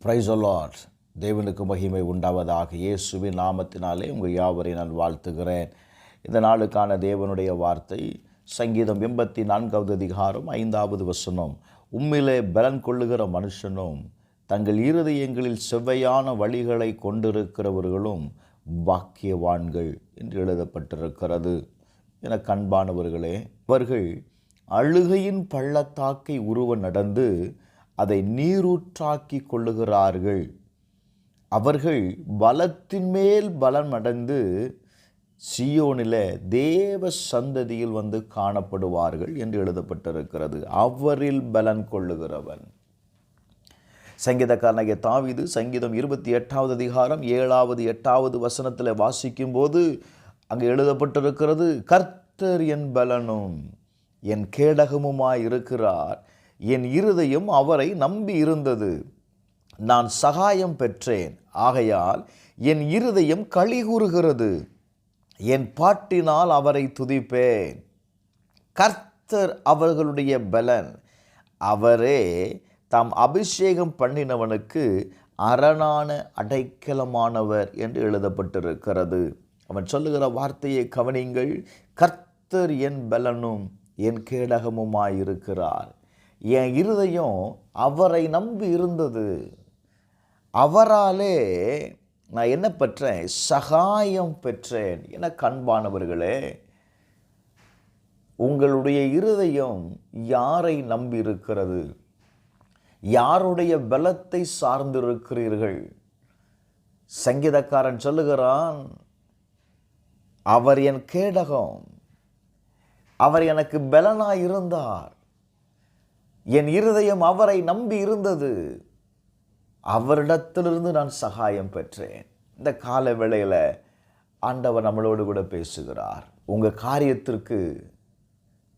Praise the Lord. தேவனுக்கு மகிமை உண்டாவதாக. இயேசுவின் நாமத்தினாலே உங்கள் யாவரை நான் வாழ்த்துகிறேன். இந்த நாளுக்கான தேவனுடைய வார்த்தை சங்கீதம் 84வது அதிகாரம் 5வது வசனம். உம்மிலே பலன் கொள்ளுகிற மனுஷனும் தங்கள் இருதயங்களில் செவ்வையான வழிகளை கொண்டிருக்கிறவர்களும் பாக்கியவான்கள் என்று எழுதப்பட்டிருக்கிறது. என கண்பானவர்களே, அவர்கள் அழுகையின் பள்ளத்தாக்கை உருவ நடந்து அதை நீரூற்றாக்கி கொள்ளுகிறார்கள். அவர்கள் பலத்தின் மேல் பலம் அடைந்து சியோனிலே தேவ சந்ததியில் வந்து காணப்படுவார்கள் என்று எழுதப்பட்டிருக்கிறது. அவரில் பலன் கொள்ளுகிறவன். சங்கீதக்காரனாகிய தாவீது சங்கீதம் 28வது அதிகாரம் 7வது 8வது வசனத்தில் வாசிக்கும் போது அங்கே எழுதப்பட்டிருக்கிறது, கர்த்தர் என் பலனும் என் கேடகமுமாய் இருக்கிறார், என் இருதயம் அவரை நம்பி இருந்தது, நான் சகாயம் பெற்றேன், ஆகையால் என் இருதயம் களி கூறுகிறது, என் பாட்டினால் அவரை துதிப்பேன். கர்த்தர் அவர்களுடைய பலன், அவரே தாம் அபிஷேகம் பண்ணினவனுக்கு அரணான அடைக்கலமானவர் என்று எழுதப்பட்டிருக்கிறது. அவன் சொல்லுகிற வார்த்தையை கவனிங்கள். கர்த்தர் என் பலனும் என் கேடகமுமாயிருக்கிறார், என் இருதயம் அவரை நம்பி இருந்தது, அவராலே நான் என்ன பெற்றேன்? சகாயம் பெற்றேன். என கண்பானவர்களே, உங்களுடைய இருதயம் யாரை நம்பி இருக்கிறது? யாருடைய பலத்தை சார்ந்திருக்கிறீர்கள்? சங்கீதக்காரன் சொல்லுகிறான், அவர் என் கேடகம், அவர் எனக்கு பலனாய் இருந்தார், என் இருதயம் அவரை நம்பி இருந்தது, அவரிடத்திலிருந்து நான் சகாயம் பெற்றேன். இந்த கால வேளையில் ஆண்டவர் நம்மளோடு கூட பேசுகிறார். உங்கள் காரியத்திற்கு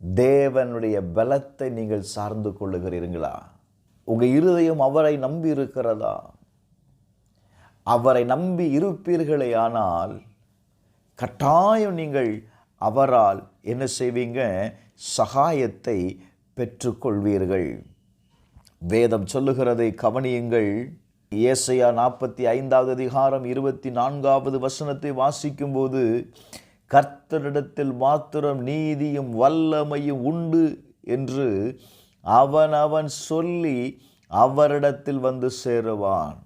தேவனுடைய பலத்தை நீங்கள் சார்ந்து கொள்ளுகிறீர்களா? உங்கள் இருதயம் அவரை நம்பி இருக்கிறதா? அவரை நம்பி இருப்பீர்களே ஆனால் கட்டாயம் நீங்கள் அவரால் என்ன செய்வீங்க? சகாயத்தை பெற்றுக்கொள்வீர்கள். வேதம் சொல்லுகிறதை கவனியுங்கள். ஏசாயா 45வது அதிகாரம் 24வது வசனத்தை வாசிக்கும் போது, கர்த்தரிடத்தில் மாத்திரம் நீதியும் வல்லமையும் உண்டு என்று அவன் சொல்லி அவரிடத்தில் வந்து சேருவான்.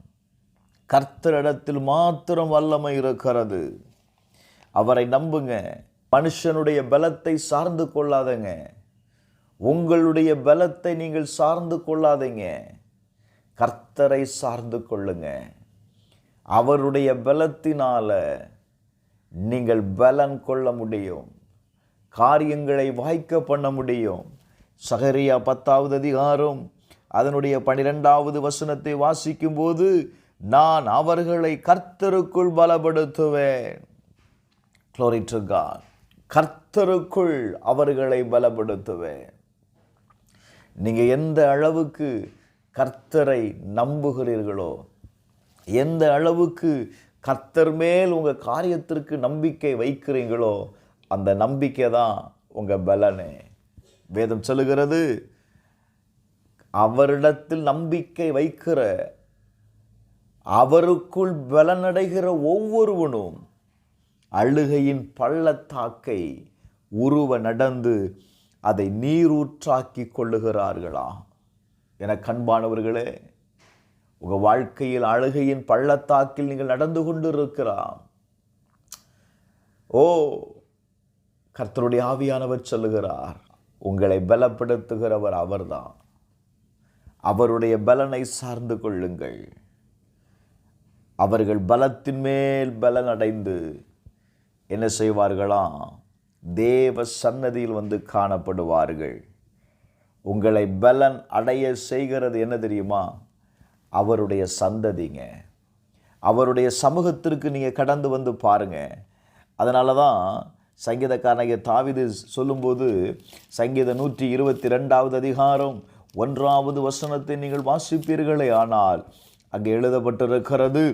கர்த்தரிடத்தில் மாத்திரம் வல்லமை இருக்கிறது. அவரை நம்புங்க. மனுஷனுடைய பலத்தை சார்ந்து கொள்ளாதங்க. உங்களுடைய பலத்தை நீங்கள் சார்ந்து கொள்ளாதீங்க. கர்த்தரை சார்ந்து கொள்ளுங்க. அவருடைய பலத்தினால நீங்கள் பலன் கொள்ள முடியும். காரியங்களை வாய்க்க பண்ண முடியும். சகரியா 10வது அதிகாரம் அதனுடைய 12வது வசனத்தை வாசிக்கும் போது, நான் அவர்களை கர்த்தருக்குள் பலப்படுத்துவேன். Glory to God. கர்த்தருக்குள் அவர்களை பலப்படுத்துவேன். நீங்கள் எந்த அளவுக்கு கர்த்தரை நம்புகிறீர்களோ, எந்த அளவுக்கு கர்த்தர் மேல் உங்கள் காரியத்திற்கு நம்பிக்கை வைக்கிறீங்களோ, அந்த நம்பிக்கை தான் உங்கள் பலனே. வேதம் சொல்லுகிறது, அவரிடத்தில் நம்பிக்கை வைக்கிற, அவருக்குள் பலனடைகிற ஒவ்வொருவனும் அழுகையின் பள்ளத்தாக்கை உருவ நடந்து அதை நீரூற்றாக்கி கொள்ளுகிறார்களா? என கண்பானவர்களே, உங்கள் வாழ்க்கையில் அழுகையின் பள்ளத்தாக்கில் நீங்கள் நடந்து கொண்டிருக்கிறார். கர்த்தருடைய ஆவியானவர் சொல்லுகிறார், உங்களை பலப்படுத்துகிறவர் அவர்தான். அவருடைய பலனை சார்ந்து கொள்ளுங்கள். அவர்கள் பலத்தின் மேல் பலன் அடைந்து என்ன செய்வார்களாம்? தேவ சன்னதியில் வந்து காணப்படுவார்கள். உங்களை பலன் அடைய செய்கிறது என்ன தெரியுமா? அவருடைய சந்ததிங்க. அவருடைய சமூகத்திற்கு நீங்கள் கடந்து வந்து பாருங்க. அதனால தான் சங்கீதக்காரனாகிய தாவீது சொல்லும்போது, சங்கீதம் 122வது அதிகாரம் 1வது வசனத்தை நீங்கள் வாசிப்பீர்களே ஆனால் அங்கே எழுதப்பட்டிருக்கிறது,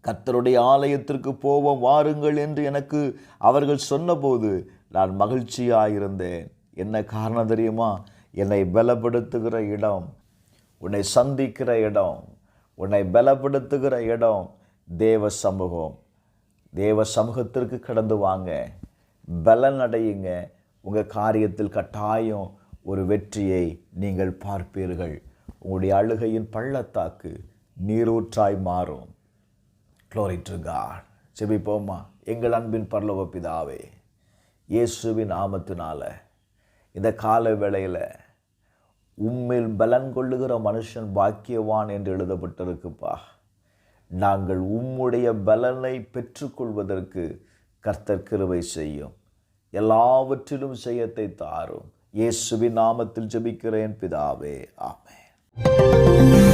கர்த்தருடைய ஆலயத்திற்கு போவோம் வாருங்கள் என்று எனக்கு அவர்கள் சொன்னபோது நான் மகிழ்ச்சியாயிருந்தேன். என்ன காரணம் தெரியுமா? என்னை பலப்படுத்துகிற இடம், உன்னை சந்திக்கிற இடம், உன்னை பலப்படுத்துகிற இடம் தேவ சமூகம். தேவ சமூகத்திற்கு கடந்து வாங்க, பலன் அடையுங்க. உங்கள் காரியத்தில் கட்டாயம் ஒரு வெற்றியை நீங்கள் பார்ப்பீர்கள். உங்களுடைய அழுகையின் பள்ளத்தாக்கு நீரூற்றாய் மாறும். Glory to God. ஜெபிப்போமா. எங்கள் அன்பின் பரலோக பிதாவே, இயேசுவின் நாமத்தினால இந்த கால வேளையில் உம்மில் பலன் கொள்ளுகிற மனுஷன் பாக்கியவான் என்று எழுதப்பட்டிருக்குப்பா. நாங்கள் உம்முடைய பலனை பெற்றுக்கொள்வதற்கு கர்த்தர் கிருபை செய்யும். எல்லாவற்றிலும் செய்யத்தை தாரும். இயேசுவின் நாமத்தில் ஜெபிக்கிறேன் பிதாவே, ஆமென்.